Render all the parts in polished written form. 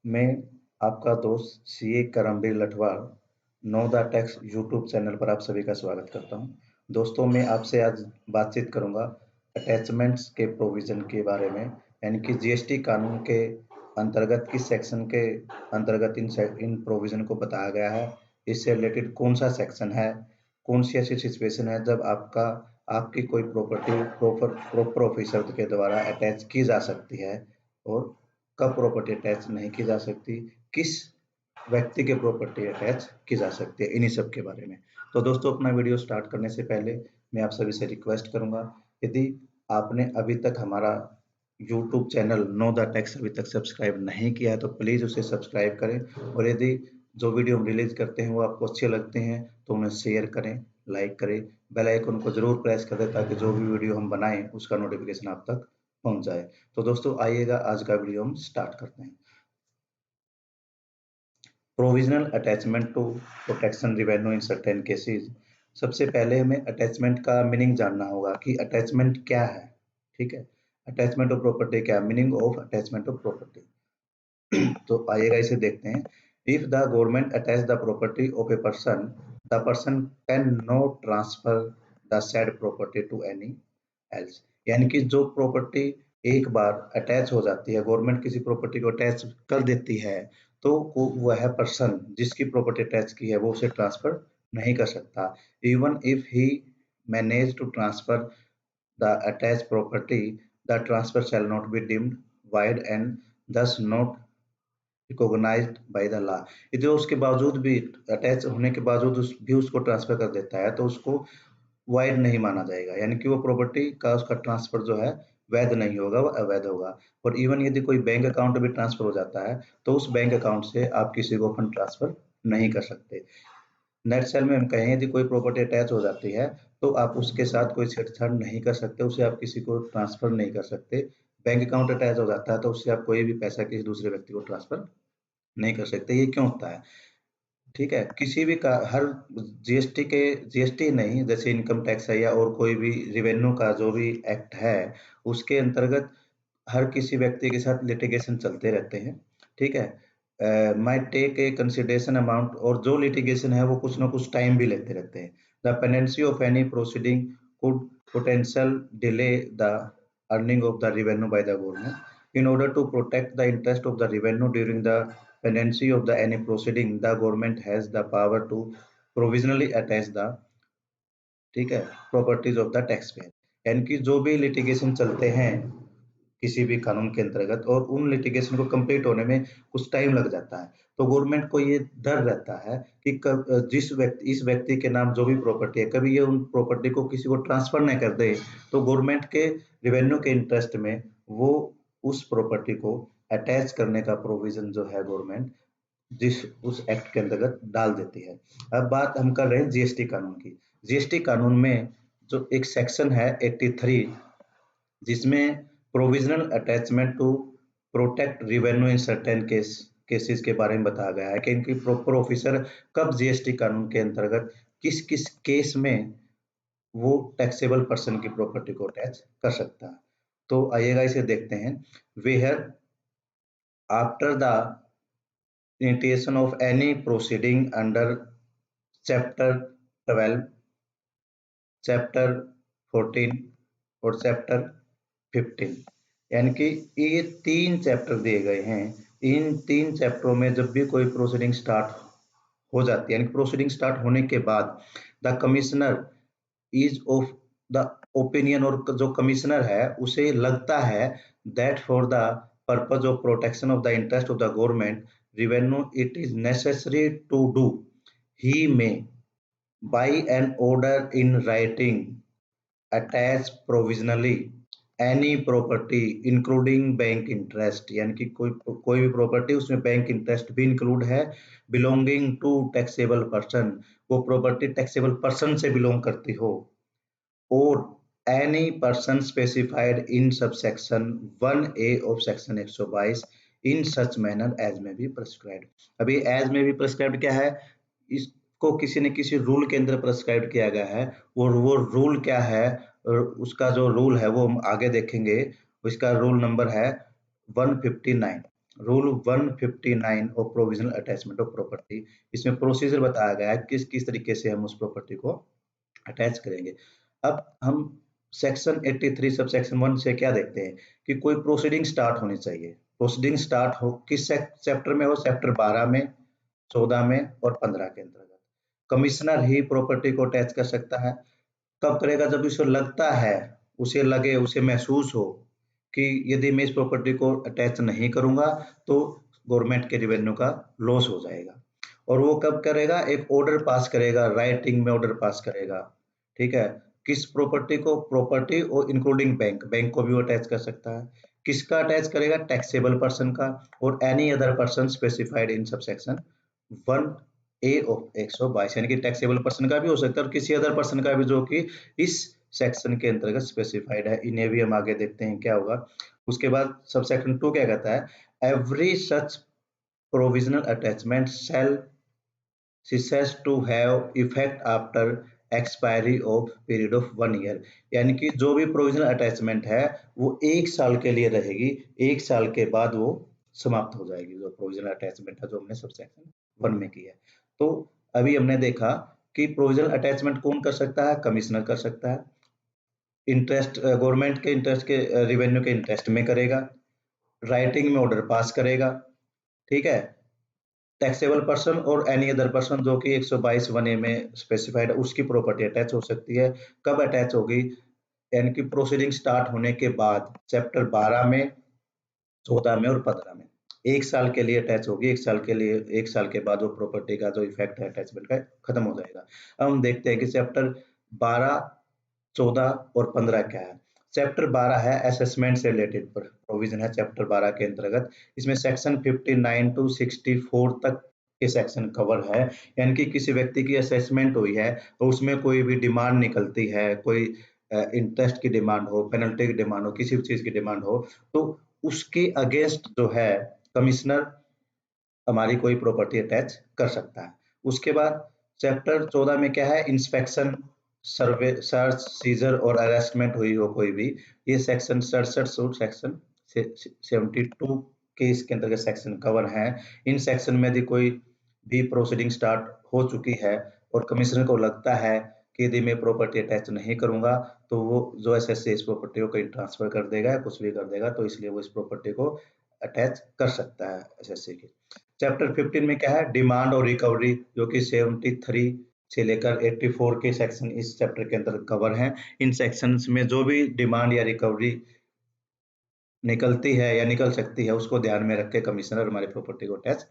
मैं आपका दोस्त CA Karambir Lathwal know the tax YouTube channel पर आप सभी का स्वागत करता हूं। दोस्तों, मैं आपसे आज बातचीत करूंगा अटैचमेंट्स के प्रोविजन के बारे में, यानी कि जीएसटी कानून के अंतर्गत किस सेक्शन के अंतर्गत इन प्रोविजन को बताया गया है, इससे रिलेटेड कौन सा सेक्शन है, कौन सी ऐसी सिचुएशन है जब आपकी कोई प्रॉपर्टी प्रॉपर ऑफिसर के द्वारा अटैच की जा सकती है और कब प्रॉपर्टी अटैच नहीं की जा सकती, किस व्यक्ति के प्रॉपर्टी अटैच की जा सकती है, इन्हीं सब के बारे में। तो दोस्तों, अपना वीडियो स्टार्ट करने से पहले मैं आप सभी से रिक्वेस्ट करूंगा, यदि आपने अभी तक हमारा YouTube channel know the tax अभी तक सब्सक्राइब नहीं किया है तो प्लीज़ उसे सब्सक्राइब करें, और यदि जो वीडियो हम रिलीज करते हैं वो आपको अच्छे लगते हैं तो उन्हें शेयर करें, लाइक करें, बेल आइकन को जरूर प्रेस कर दें ताकि जो भी वीडियो हम बनाएं उसका नोटिफिकेशन आप तक पहुंच जाए। तो दोस्तों, आइएगा आज का वीडियो हम स्टार्ट करते हैं। Provisional attachment to protection revenue in certain cases. सबसे पहले हमें अटैचमेंट का मीनिंग जानना होगा कि अटैचमेंट क्या है। ठीक है, अटैचमेंट ऑफ प्रॉपर्टी क्या है, meaning of attachment of property. तो आइएगा इसे देखते हैं। If the government attach the property of a person, the person can not transfer the said property to any else. यानी कि जो प्रॉपर्टी एक बार अटैच हो जाती है, गवर्नमेंट किसी प्रॉपर्टी को अटैच कर देती है, तो वह पर्सन जिसकी प्रॉपर्टी अटैच की है वो उसे ट्रांसफर नहीं कर सकता। Even if he manage to transfer the attach property, the transfer shall not be deemed void and thus not recognised by the law. यदि उसके बावजूद भी, अटैच होने के बावजूद भी उसको ट्रांसफर कर देता है तो उसको वाइड नहीं माना जाएगा, यानी कि वो प्रॉपर्टी का उसका ट्रांसफर जो है वैध नहीं होगा, वो अवैध होगा। और इवन यदि कोई बैंक अकाउंट भी ट्रांसफर हो जाता है तो उस बैंक अकाउंट से आप किसी को फंड ट्रांसफर नहीं कर सकते। नेट सेल में हम कहें, यदि कोई प्रॉपर्टी अटैच हो जाती है तो आप उसके साथ कोई छेड़छाड़ नहीं कर सकते, उसे आप किसी को ट्रांसफर नहीं कर सकते। बैंक अकाउंट अटैच हो जाता है तो उससे आप कोई भी पैसा किसी दूसरे व्यक्ति को ट्रांसफर नहीं कर सकते। ये क्यों होता है? ठीक है, किसी भी का हर जीएसटी नहीं, जैसे इनकम टैक्स है या और कोई भी रिवेन्यू का जो भी एक्ट है, उसके अंतर्गत हर किसी व्यक्ति के साथ लिटिगेशन चलते रहते हैं। ठीक है, might take a consideration amount, और जो लिटिगेशन है वो कुछ ना कुछ टाइम भी लेते रहते हैं। The pendency of any proceeding could potential delay the earning of the revenue by the government. In order to protect the interest of the revenue during the pendency of the any proceeding, the government has the power to provisionally attach the, ठीक है, properties of the tax payer. यानी कि जो भी litigation चलते हैं किसी भी कानून के अंतर्गत और उन लिटिगेशन को कंप्लीट होने में कुछ टाइम लग जाता है, तो गवर्नमेंट को ये डर रहता है कि जिस व्यक्ति, इस व्यक्ति के नाम जो भी प्रॉपर्टी है, कभी ये उन प्रॉपर्टी को किसी को ट्रांसफर न कर दे, तो गवर्नमेंट के रिवेन्यू के इंटरेस्ट में वो उस प्रॉपर्टी को अटैच करने का प्रोविजन जो है गवर्नमेंट जिस उस एक्ट के अंतर्गत डाल देती है। अब बात हम कर रहे हैं जीएसटी कानून की। जीएसटी कानून में जो एक सेक्शन है 83, जिसमें provisional attachment to protect revenue in certain cases के बारे में बताया गया है कि इनकी प्रॉपर ऑफिसर कब जीएसटी कानून के अंतर्गत किस किस केस में वो टैक्सेबल पर्सन की प्रॉपर्टी को अटैच कर सकता है। तो आइएगा इसे देखते हैं। Where after the initiation of any proceeding under chapter 12, chapter 14 और चैप्टर 15, यानी कि ये 3 चैप्टर दिए गए हैं। इन 3 चैप्टरों में जब भी कोई प्रोसीडिंग स्टार्ट हो जाती है, यानी प्रोसीडिंग स्टार्ट होने के बाद the commissioner is of the opinion, और जो कमिश्नर है उसे लगता है that for the purpose of protection of the interest of the government revenue it is necessary to do, he may by an order in writing attach provisionally any property including bank interest, यानी कि कोई भी property उसमें bank interest भी include है, belonging to taxable person, वो property taxable person से belong करती हो, और any person specified in subsection 1A of section 122 in such manner as में भी प्रेस्क्राइब्ड। अभी एज में भी प्रेस्क्राइब्ड क्या है, इसको किसी न किसी रूल के अंदर प्रेस्क्राइब किया गया है, और वो रूल क्या है, और उसका जो रूल है वो हम आगे देखेंगे। उसका रूल नंबर है 159। Rule 159 of provisional attachment of property, इसमें प्रोसीजर बताया गया है किस किस तरीके से हम उस प्रॉपर्टी को अटैच करेंगे। अब हम सेक्शन 83 सब सेक्शन 1 से क्या देखते हैं कि कोई प्रोसीडिंग स्टार्ट होनी चाहिए। प्रोसीडिंग स्टार्ट हो किस चैप्टर में हो, चैप्टर 12 में, 14 में और 15 के अंतर्गत। कमिश्नर ही प्रॉपर्टी को अटैच कर सकता है। कब करेगा? जब उसे लगता है, उसे लगे, उसे महसूस हो कि यदि मैं इस प्रॉपर्टी को अटैच नहीं करूंगा तो गवर्नमेंट के रेवेन्यू का लॉस हो जाएगा। और वो कब करेगा? एक ऑर्डर पास करेगा, राइटिंग में ऑर्डर पास करेगा। ठीक है? किस प्रॉपर्टी को? प्रॉपर्टी और इंक्लूडिंग बैंक, बैंक को भी वो अटैच कर सकता है। किसका अटैच करेगा? टैक्सेबल पर्सन का और any other person specified in subsection 1A of 122, यानी कि टैक्सेबल पर्सन का भी हो सकता है और किसी अदर पर्सन का भी जो कि इस सेक्शन के अंतर्गत स्पेसिफाइड है। इन्हें भी हम आगे देखते हैं क्या होगा। उसके बाद सब सेक्शन 2 क्या कहता है? Every such provisional attachment shall ceases to have effect after expiry of period of 1 year, यानी कि जो भी प्रोविजनल अटैचमेंट है वो 1 साल के लिए रहेगी। 1 साल के बाद वो समाप्त हो जाएगी, जो प्रोविजनल अटैचमेंट है जो हमने सबसेक्शन 1 में की है। तो अभी हमने देखा कि प्रोविजनल अटैचमेंट कौन कर सकता है? कमिश्नर कर सकता है। इंटरेस्ट गवर्नमेंट के इंटरेस्ट के रेवेन्यू के इंटरेस्ट में करेगा, राइटिंग में ऑर्डर पास करेगा। ठीक है? टैक्सेबल पर्सन और एनी अदर पर्सन जो कि 122 1A में स्पेसिफाइड है उसकी प्रॉपर्टी अटैच हो सकती है। कब अटैच होगी? यानी कि प्रोसीडिंग स्टार्ट होने के बाद चैप्टर 12 में, 14 में और 15 में 1 साल के लिए अटैच होगी। 1 साल के लिए, 1 साल के बाद वो प्रॉपर्टी का जो इफेक्ट है अटैचमेंट का खत्म हो जाएगा। अब हम देखते हैं कि चैप्टर 12, 14 और 15 क्या है। चैप्टर 12 है असेसमेंट से रिलेटेड प्रोविजन है चैप्टर 12 के अंतर्गत। इसमें सेक्शन 59 टू 64 तक के सेक्शन कवर है। यानी कि किसी व्यक्ति की असेसमेंट हुई है और उसमें कोई भी डिमांड निकलती है, कोई इंटरेस्ट की डिमांड हो, पेनल्टी की डिमांड हो, किसी भी चीज की डिमांड हो, तो उसके अगेंस्ट जो है कमिश्नर हमारी कोई प्रॉपर्टी अटैच कर सकता है। उसके बाद चैप्टर 14 में क्या है? इंस्पेक्शन, सर्वे, सर्च, सीजर और अरेस्टमेंट हुई हो कोई भी, ये सेक्शन 67 और सेक्शन 72 के इसके अंतर्गत सेक्शन कवर हैं। इन सेक्शन में यदि कोई भी प्रोसीडिंग स्टार्ट हो चुकी है और कमिश्नर को लगता है कि यदि मैं प्रॉपर्टी अटैच नहीं करूंगा तो वो जो एसएससी इस प्रॉपर्टी को कहीं ट्रांसफर कर देगा या कुछ भी कर देगा, तो इसलिए वो इस प्रॉपर्टी को अटैच कर सकता है एसएससी की। चैप्टर 15 में क्या है? डिमांड और रिकवरी, जो कि 73 से लेकर 84 के सेक्शन इस चैप्टर के अंदर कवर हैं। इन सेक्शंस में जो भी डिमांड या रिकवरी निकलती है या निकल सकती है उसको ध्यान में रख के कमिश्नर हमारी प्रॉपर्टी को अटैच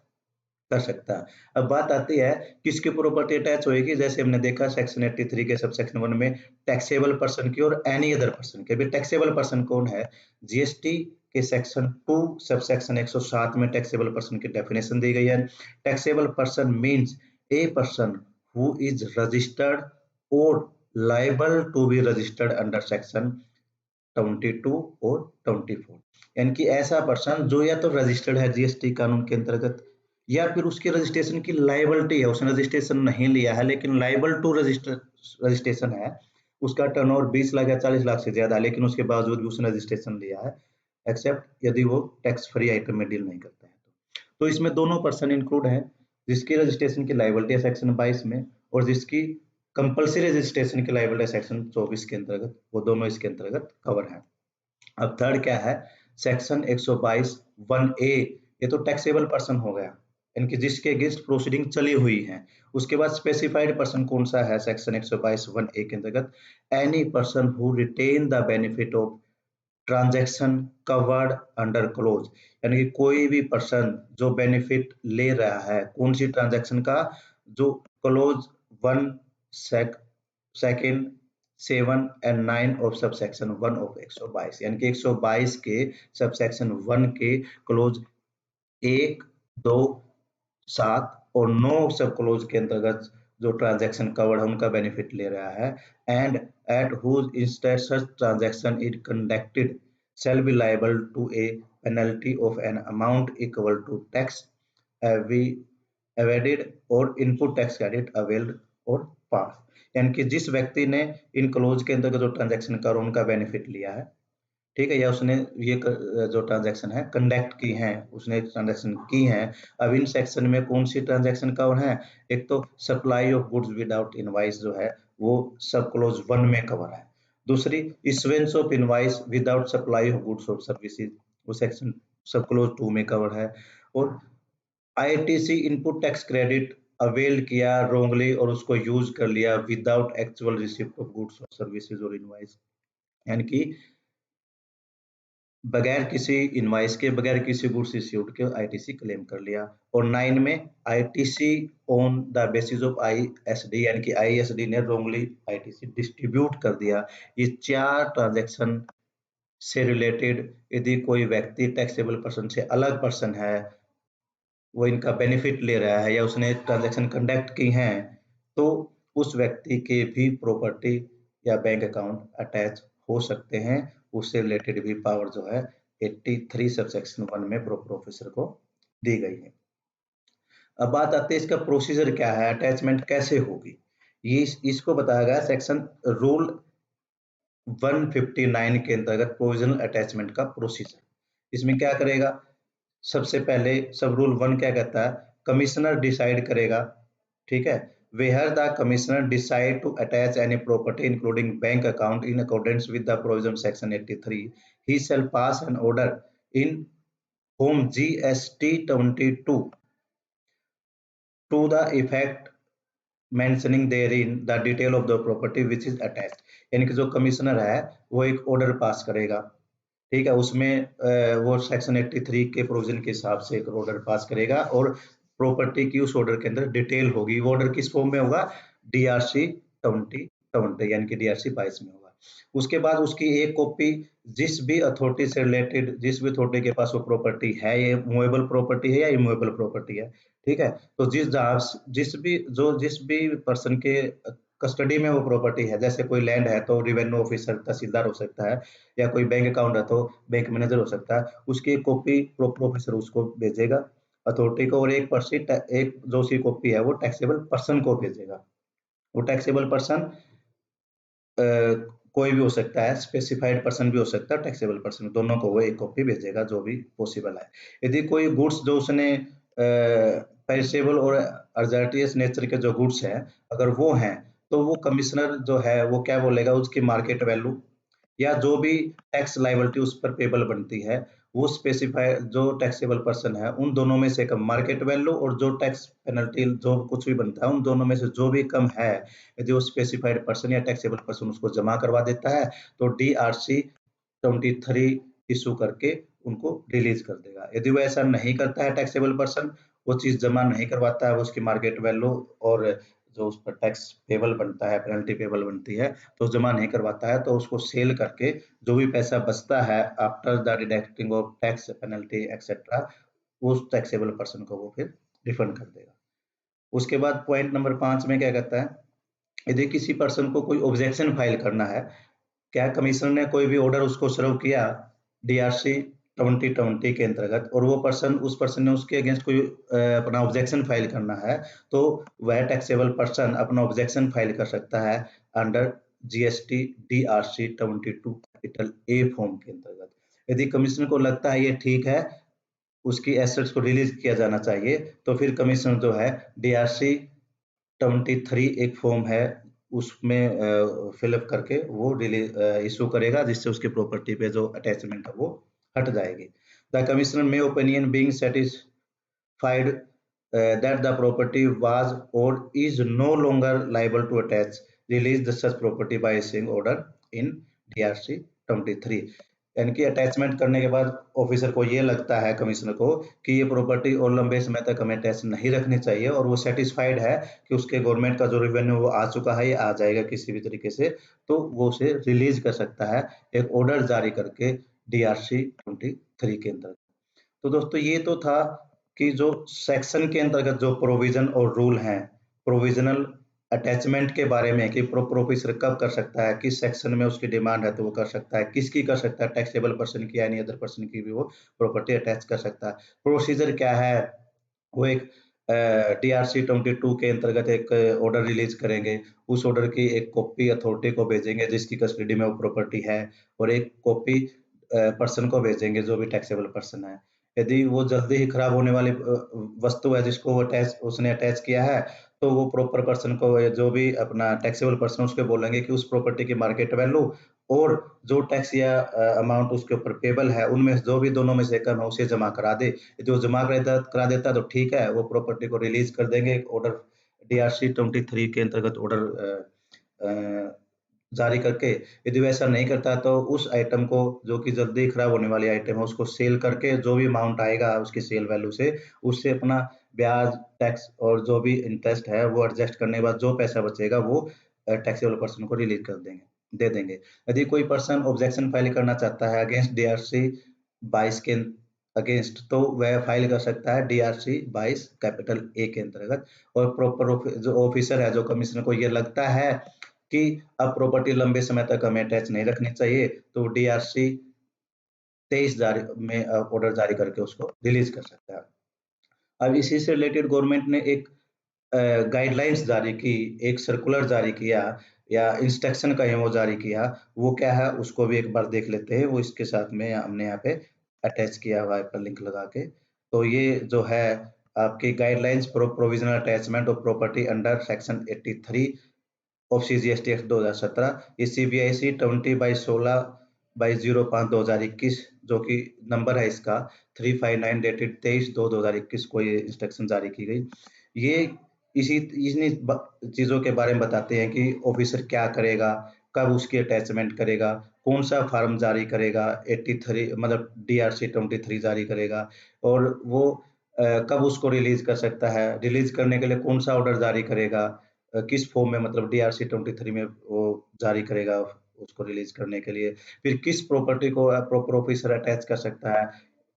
कर सकता है। अब बात आती है किसकी प्रॉपर्टी अटैच होएगी। जैसे हमने देखा सेक्शन 83 के सब सेक्शन 1 में टैक्सेबल पर्सन की और एनी अदर पर्सन के भी। टैक्सेबल पर्सन कौन है? जीएसटी के सेक्शन 2 सब सेक्शन 107 में टैक्सेबल पर्सन की डेफिनेशन दी गई है। Taxable person means a person who is registered or liable to be registered under section 22 or 24, यानी कि ऐसा पर्सन जो या तो रजिस्टर्ड है जीएसटी कानून के अंतर्गत या फिर उसकी रजिस्ट्रेशन की लाइबिलिटी है, उसने रजिस्ट्रेशन नहीं लिया है लेकिन लाइबल टू रजिस्ट्रेशन है, उसका टर्नओवर 20 लाख या 40 लाख से ज्यादा है लेकिन उसके बावजूद भी उसने रजिस्ट्रेशन लिया है, एक्सेप्ट यदि वो टैक्स फ्री आइटम में डील नहीं करता है। तो इसमें दोनों पर्सन इंक्लूड है, जिसकी रजिस्ट्रेशन की लाइबिलिटी है सेक्शन 22 में और जिसकी कंपल्सरी रजिस्ट्रेशन की लाइबिलिटी सेक्शन 24 के अंतर्गत, वो दोनों इसके अंतर्गत कवर है। अब थर्ड क्या है? सेक्शन 122 1A, ये तो टैक्सेबल पर्सन हो गया, यानी जिसके अगेंस्ट प्रोसीडिंग चली हुई है। उसके बाद स्पेसिफाइड पर्सन कौन सा है? सेक्शन 122 1A के अंतर्गत any person who retain the benefit of transaction covered under clause, यानी कि कोई भी पर्सन जो बेनिफिट ले रहा है कौन सी ट्रांजैक्शन का? जो close 1 second 7 and 9 of subsection 1 of 122, यानी कि 122 के सबसेक्शन 1 के क्लोज 1, 2, 7 और 9 सब क्लोज के अंतर्गत जो ट्रांजैक्शन कवर्ड है उनका बेनिफिट ले रहा है। And at whose instance such transaction is conducted shall be liable to a penalty of an amount equal to tax evaded और इनपुट टैक्स क्रेडिट अवेल्ड और पास, यानी कि जिस व्यक्ति ने इन क्लोज के अंतर्गत जो ट्रांजैक्शन कर उनका बेनिफिट लिया है ठीक है, या उसने ये जो ट्रांजैक्शन है कंडक्ट की हैं, उसने ट्रांजैक्शन की हैं। अब इन सेक्शन में कौन सी ट्रांजैक्शन कवर है? एक तो supply of goods without invoice जो है वो सब क्लोज 1 में कवर है। दूसरी issuance of invoice without supply of goods और सर्विसेज, वो सेक्शन सब क्लोज 2 में कवर है। और ITC input tax credit avail किया रोंगली और उसको यूज कर लिया without actual receipt of goods और सर्विसेज और इनवॉइस, यानी कि बगैर किसी इनवॉइस के, बगैर किसी गुड्स इश्यूड के आईटीसी क्लेम कर लिया। और 9 में ITC on the basis of ISD, यानी कि आईएसडी ने रोंगली आईटीसी डिस्ट्रीब्यूट कर दिया। ये 4 ट्रांजैक्शन से रिलेटेड यदि कोई व्यक्ति टैक्सेबल पर्सन से अलग पर्सन है, वो इनका बेनिफिट ले रहा है या उसने ट्रांजैक्शन कंडक्ट की हैं, तो उस व्यक्ति के भी प्रॉपर्टी या बैंक अकाउंट अटैच हो सकते हैं। उससे रिलेटेड भी पावर जो है 83 सबसेक्शन 1 में प्रॉपर ऑफिसर को दी गई है। अब बात आती है इसका प्रोसीजर क्या है, अटैचमेंट कैसे होगी। ये इसको बताया गया सेक्शन रूल 159 के अंतर्गत प्रोविजनल अटैचमेंट का प्रोसीजर। इसमें क्या करेगा, सबसे पहले सब रूल 1 क्या कहता है, कमिश्नर डिसाइड करेगा, ठीक है, where the commissioner decide to attach any property including bank account in accordance with the provision section 83, he shall pass an order in होम GST 22 to the effect mentioning therein the detail of the property which is attached. यानी कि जो commissioner है वो एक order pass करेगा, ठीक है, उसमें वो सेक्शन 83 के प्रोविजन के हिसाब से एक ऑर्डर पास करेगा और प्रॉपर्टी की उस ऑर्डर के अंदर डिटेल होगी। वो ऑर्डर किस फॉर्म में होगा, डीआरसी 2020 यानी कि डीआरसी 22 में होगा। उसके बाद उसकी एक कॉपी जिस भी अथॉरिटी से रिलेटेड, जिस भी अथॉरिटी के पास वो प्रॉपर्टी है, ये मूवेबल प्रॉपर्टी है या इमूवेबल प्रॉपर्टी है, ठीक है, तो जिस भी पर्सन के कस्टडी में वो प्रॉपर्टी है, जैसे कोई लैंड है तो रेवेन्यू ऑफिसर तहसीलदार हो सकता है, या कोई बैंक अकाउंट है तो बैंक मैनेजर हो सकता है, उसकी कॉपी प्रॉपर ऑफिसर उसको भेजेगा अथॉरिटी को, और एक जो सी कॉपी है वो टैक्सेबल पर्सन को भेजेगा। वो टैक्सेबल पर्सन कोई भी हो सकता है, स्पेसिफाइड पर्सन भी हो सकता है, टैक्सेबल पर्सन, दोनों को वो एक कॉपी भेजेगा जो भी पॉसिबल है। यदि कोई गुड्स जो उसने पेरिशेबल और अर्जेंटियस नेचर के जो गुड्स हैं अगर वो हैं, तो वो कमिश्नर जो है वो क्या बोलेगा, उसकी मार्केट वैल्यू या जो भी टैक्स लायबिलिटी उस पर पेबल बनती है, वो स्पेसिफाई जो टैक्सेबल पर्सन है उन दोनों में से कम मार्केट वैल्यू और जो टैक्स पेनल्टी जो कुछ भी बनता है उन दोनों में से जो भी कम है, यदि वो स्पेसिफाइड पर्सन या टैक्सेबल पर्सन उसको जमा करवा देता है तो डीआरसी 23 इशू करके उनको रिलीज कर देगा। यदि वो ऐसा नहीं करता है टैक्सेबल पर्सन, वो चीज जमा नहीं करवाता है, उसकी मार्केट वैल्यू और जो उस पर टैक्स पेबल बनता है, पेनल्टी पेबल बनती है, तो जमा नहीं करवाता है, तो उसको सेल करके जो भी पैसा बचता है after the deducting of tax penalty etcetera, उस टैक्सेबल पर्सन को वो फिर रिफंड कर देगा। उसके बाद पॉइंट नंबर 5 में क्या कहता है, यदि किसी पर्सन को कोई ऑब्जेक्शन फाइल करना है, क्या कमिश्नर ने कोई भी ऑर्डर उसको सर्व किया डीआरसी 2020 के अंतर्गत और वो पर्सन उस पर्सन ने उसके अगेंस्ट कोई अपना ऑब्जेक्शन फाइल करना है, तो वह टैक्सेबल पर्सन अपना ऑब्जेक्शन फाइल कर सकता है under GST DRC 22 capital A form के अंतर्गत। यदि कमिश्नर को लगता है ये ठीक है, उसकी एसेट्स को रिलीज किया जाना चाहिए, तो फिर कमिश्नर जो है डीआरसी 23 एक फॉर्म है उसमें फिलअप करके वो रिलीज इशू करेगा, जिससे उसकी प्रॉपर्टी पे जो अटैचमेंट है वो हट जाएगी। The commissioner may opinion being satisfied that the property was or is no longer liable to attach release the such property by issuing order in DRC 23। यानी कि अटैचमेंट करने के बाद ऑफिसर को ये लगता है कमिश्नर को कि ये प्रॉपर्टी और लंबे समय तक हमें टैक्स नहीं रखनी चाहिए और वो सेटिस्फाइड है कि उसके गवर्नमेंट का जो रेवेन्यू वो आ चुका है, ये आ जाएगा किसी भी तरीके से, तो वो उसे रिलीज कर सकता है एक ऑर्डर जारी करके डीआरसी 23 के अंतर्गत। तो दोस्तों ये तो था कि जो सेक्शन के अंतर्गत जो प्रोविजन और रूल हैं प्रोविजनल अटैचमेंट के बारे में कि प्रोफेसर कब कर सकता है, किस सेक्शन में उसकी डिमांड है तो वो कर सकता है, किसकी कर सकता है, टैक्सेबल पर्सन की या एनी अदर पर्सन की भी वो प्रॉपर्टी अटैच कर सकता है। प्रोसीजर क्या है, वो एक डीआरसी 22 के अंतर्गत एक ऑर्डर रिलीज करेंगे, उस ऑर्डर की एक कॉपी अथॉरिटी को भेजेंगे जिसकी कस्टडी में वो प्रॉपर्टी है, और एक कॉपी पर्सन को भेजेंगे, जो भी टैक्सेबल पर्सन है। यदि वो जल्दी ही खराब होने वाली वस्तु है जिसको वो उसने अटैच किया है, तो वो प्रॉपर पर्सन को, जो भी अपना टैक्सेबल पर्सन उसको बोलेंगे कि उस प्रॉपर्टी की मार्केट वैल्यू और जो टैक्स या अमाउंट उसके ऊपर पेबल है, उनमें जो भी दोनों में से कम है उसे जमा करा दे। यदि वो जमा करा देता तो ठीक है, वो प्रॉपर्टी को रिलीज कर देंगे। ऑर्डर DRC 23 के अंतर्गत ऑर्डर जारी करके। यदि वैसा नहीं करता तो उस आइटम को, जो कि जल्दी खराब होने वाली आइटम है, उसको सेल करके जो भी अमाउंट आएगा उसकी सेल वैल्यू से, उससे अपना ब्याज, टैक्स और जो भी इंटरेस्ट है वो एडजस्ट करने के बाद जो पैसा बचेगा वो टैक्सेबल पर्सन को रिलीज कर देंगे, दे देंगे। यदि कोई पर्सन ऑब्जेक्शन फाइल करना चाहता है अगेंस्ट DRC 22 के अगेंस्ट, तो वह फाइल कर सकता है DRC 22 कैपिटल A के अंतर्गत। और प्रॉपर जो ऑफिसर है, जो कमिश्नर को ये लगता है कि अब प्रॉपर्टी लंबे समय तक हमें अटैच नहीं रखनी चाहिए, तो DRC 23 जारी में ऑर्डर जारी करके उसको रिलीज कर सकता है। अब इसी से रिलेटेड गवर्नमेंट ने एक गाइडलाइंस जारी की, एक सर्कुलर जारी किया या इंस्ट्रक्शन कहें वो जारी किया। वो क्या है उसको भी एक बार देख लेते हैं। वो इसके साथ में हमने यहाँ पे अटैच किया हुआ है पर लिंक लगा के। तो ये जो है आपकी guidelines for provisional attachment of property under section 83 of CGST act 2017, ये CBIC 20/16/05/2021, जो कि नंबर है इसका 359 डेटेड 23/2/2021 को ये इंस्ट्रक्शन जारी की गई। ये इन्हीं चीजों के बारे में बताते हैं कि ऑफिसर क्या करेगा, कब उसकी अटैचमेंट करेगा, कौन सा फॉर्म जारी करेगा, 83 मतलब DRC 23 जारी करेगा, और वो कब उसको रिलीज कर सकता है, रिलीज करने के लिए कौन सा ऑर्डर जारी करेगा, किस फॉर्म में, मतलब DRC 23 में वो जारी करेगा उसको रिलीज करने के लिए। फिर किस प्रॉपर्टी को प्रॉपर ऑफिसर अटैच कर सकता है,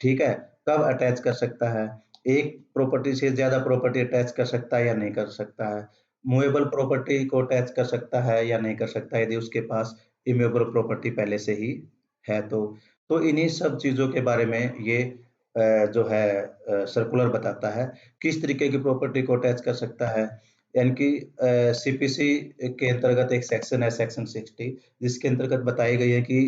ठीक है, कब अटैच कर सकता है, एक प्रॉपर्टी से ज्यादा प्रॉपर्टी अटैच कर सकता है या नहीं कर सकता है, मूवेबल प्रॉपर्टी को अटैच कर सकता है या नहीं कर सकता यदि उसके पास इमूवेबल प्रॉपर्टी पहले से ही है। तो इन्हीं सब चीजों के बारे में ये जो है सर्कुलर बताता है किस तरीके की प्रॉपर्टी को अटैच कर सकता है। यानी कि CPC के अंतर्गत एक सेक्शन है, सेक्शन 60, जिसके अंतर्गत बताई गई है कि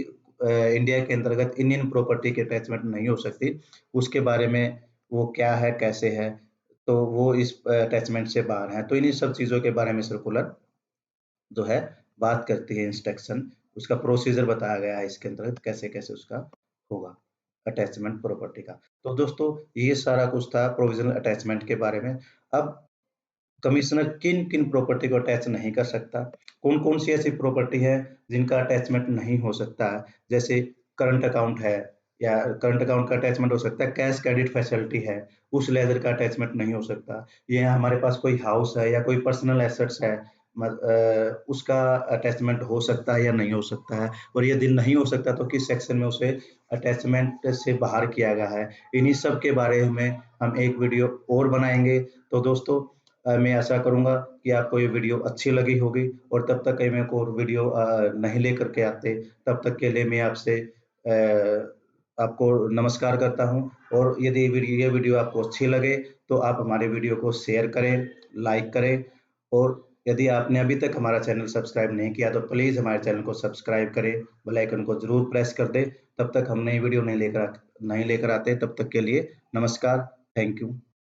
इंडिया के अंतर्गत इंडियन प्रॉपर्टी की अटैचमेंट नहीं हो सकती। उसके बारे में वो क्या है, कैसे है, तो वो इस अटैचमेंट से बाहर है। तो इन्हीं सब चीजों के बारे में सर्कुलर जो है बात करती है। इंस्ट्रक्शन, उसका प्रोसीजर बताया गया है इसके अंतर्गत, कैसे कैसे उसका होगा अटैचमेंट प्रॉपर्टी का। तो दोस्तों ये सारा कुछ था प्रोविजनल अटैचमेंट के बारे में। अब कमिश्नर किन किन प्रॉपर्टी को अटैच नहीं कर सकता, कौन कौन सी ऐसी प्रॉपर्टी है जिनका अटैचमेंट नहीं हो सकता है, जैसे करंट अकाउंट है, या करंट अकाउंट का अटैचमेंट हो सकता है, कैश क्रेडिट फैसिलिटी है, उस लेजर का अटैचमेंट नहीं हो सकता। ये हमारे पास कोई हाउस है या कोई पर्सनल एसेट्स है, उसका अटैचमेंट हो सकता है या नहीं हो सकता है, और यदि नहीं हो सकता तो किस सेक्शन में उसे अटैचमेंट से बाहर किया गया है। इन्हीं सब के बारे में हम एक वीडियो और बनाएंगे। तो दोस्तों मैं आशा करूंगा कि आपको ये वीडियो अच्छी लगी होगी, और तब तक मैं एक और वीडियो नहीं लेकर के आते, तब तक के लिए मैं आपसे आपको नमस्कार करता हूं। और यदि ये वीडियो आपको अच्छी लगे तो आप हमारे वीडियो को शेयर करें, लाइक करें, और यदि आपने अभी तक हमारा चैनल सब्सक्राइब नहीं किया तो प्लीज़ हमारे चैनल को सब्सक्राइब करें, बेल आइकन को जरूर प्रेस कर दें। तब तक हम नई वीडियो नहीं लेकर आते, तब तक के लिए नमस्कार, थैंक यू।